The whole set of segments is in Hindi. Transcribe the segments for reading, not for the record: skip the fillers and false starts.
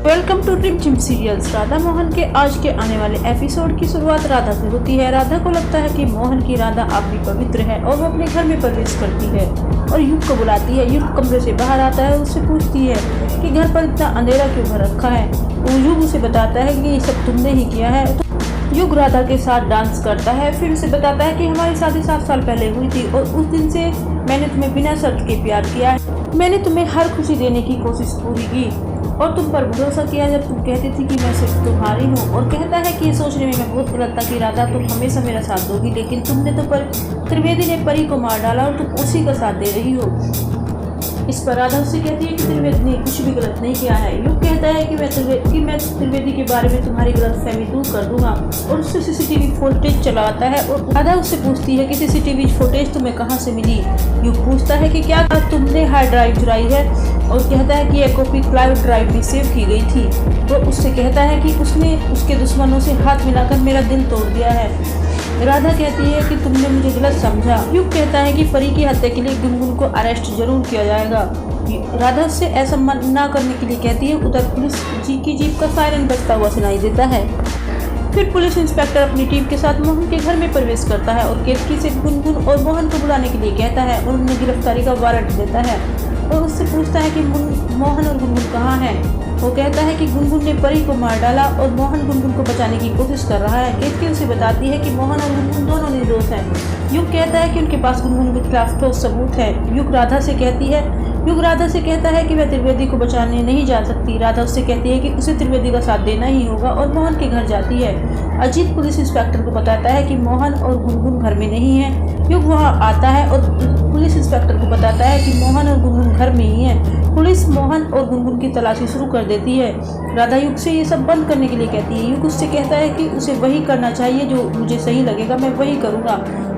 Welcome to dream gym serials. Radha Mohan के आज के आने वाले एपिसोड की शुरुआत राधा से होती है। राधा को लगता है कि मोहन की राधा अपनी पवित्र है और वो अपने घर में प्रवेश करती है और युग को बुलाती है। युग कमरे से बाहर आता है और उससे पूछती है कि घर पर इतना अंधेरा क्यों भर रखा है। वो युग उसे बताता है कि ये सब तुमने ही किया है। तो युग राधा के साथ डांस करता है, फिर उसे बताता है कि हमारी शादी 7 साल पहले हुई थी और उस दिन से मैंने तुम्हें बिना शर्त के प्यार किया है। मैंने तुम्हें हर खुशी देने की कोशिश पूरी की और तुम पर भरोसा किया जब तुम कहती थी कि मैं सिर्फ तुम्हारी हूँ। और कहता है कि ये सोचने में मैं बहुत गलत था कि राधा तुम हमेशा मेरा साथ दोगी, लेकिन तुमने तो त्रिवेदी ने परी को मार डाला और तुम उसी का साथ दे रही हो। इस पर राधा उससे कहती है कि त्रिवेदी ने कुछ भी गलत नहीं किया है। युग कहता है कि मैं त्रिवेदी के बारे में तुम्हारी गलतफहमी दूर कर दूंगा और उससे सीसीटीवी फुटेज चलाता है। और राधा उससे पूछती है कि सीसीटीवी फुटेज तुम्हें कहाँ से मिली। युग पूछता है कि क्या तुमने हार्ड ड्राइव चुराई है और कहता है कि यह कॉपी क्लाउड ड्राइव में सेव की गई थी। वो उससे कहता है कि उसने उसके दुश्मनों से हाथ मिलाकर मेरा दिल तोड़ दिया है। राधा कहती है कि तुमने मुझे गलत समझा। युग कहता है कि परी की हत्या के लिए गुनगुन को अरेस्ट जरूर किया जाएगा। राधा उससे असम्मान ना करने के लिए कहती है। उधर पुलिस की जीप का सायरन बजता हुआ सुनाई देता है। फिर पुलिस इंस्पेक्टर अपनी टीम के साथ मोहन के घर में प्रवेश करता है और केतकी से गुनगुन और मोहन को बुलाने के लिए कहता है और उन्हें गिरफ्तारी का वारंट देता है और उससे पूछता है कि मोहन और गुनगुन कहाँ हैं। वो कहता है कि गुनगुन ने परी को मार डाला और मोहन गुनगुन को बचाने की कोशिश कर रहा है। केतकी उसे बताती है कि मोहन और गुनगुन दोनों निर्दोष हैं। युग कहता है कि उनके पास गुनगुन के खिलाफ ठोस सबूत है। युग राधा से कहता है कि वह त्रिवेदी को बचाने नहीं जा सकती। राधा उससे कहती है कि उसे त्रिवेदी का साथ देना ही होगा और मोहन के घर जाती है। अजीत पुलिस इंस्पेक्टर को बताता है कि मोहन और गुनगुन घर में नहीं है। युग वहां आता है और पुलिस इंस्पेक्टर को बताता है कि मोहन और गुनगुन घर में ही है। पुलिस मोहन और गुनगुन की तलाशी शुरू कर देती है। राधा युग से ये सब बंद करने के लिए कहती है। युग उससे कहता है कि उसे वही करना चाहिए जो मुझे सही लगेगा, मैं वही करूँगा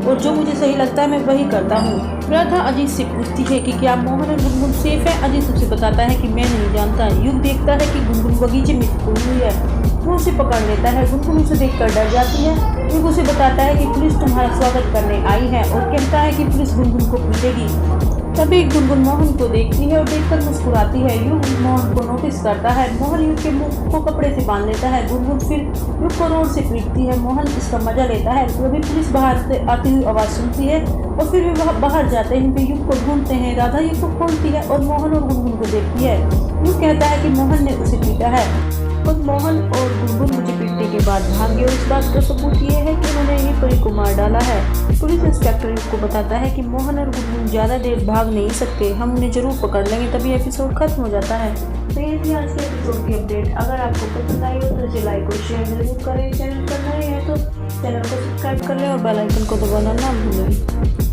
और जो मुझे सही लगता है मैं वही करता हूँ। राधा अजीत से पूछती है कि क्या मोहन और गुनगुन सेफ है। अजीत उसे बताता है कि मैं नहीं जानता। युग देखता है कि गुनगुन बगीचे में खोई हुई है। वो उसे पकड़ लेता है। गुनगुन उसे देखकर डर जाती है। युग उसे बताता है कि पुलिस तुम्हारा स्वागत करने आई है और कहता है कि पुलिस गुनगुन को पीटेगी। तभी गुनगुन मोहन को देखती है और देखकर मुस्कुराती है। युग मोहन को नोटिस करता है। मोहन युग के मुंह को कपड़े से बांध लेता है। गुनगुन फिर युग को रोड से पीटती है। मोहन इसका मजा लेता है। तभी पुलिस बाहर से आती हुई आवाज़ सुनती है और फिर वे बाहर जाते हैं। वे युग को ढूंढते हैं। राधा युग को खोलती है और मोहन और गुनगुन को देखती है। युग कहता है कि मोहन ने उसे पीटा है और मोहन और गुनगुन मुझे पीटने के बाद भाग गए। उस बात का सबूत ये है कि उन्होंने ही परी को मार डाला है। पुलिस इंस्पेक्टर युग को बताता है कि मोहन और गुनगुन ज़्यादा देर भाग नहीं सकते, हम उन्हें जरूर पकड़ लेंगे। तभी एपिसोड खत्म हो जाता है। तो ये थी आज के एपिसोड की अपडेट। अगर आपको पसंद आई हो तो इसे लाइक और शेयर जरूर करें। चैनल पर नए हैं तो चैनल को सब्सक्राइब कर लें और बेल आइकन को दबाना ना भूलें।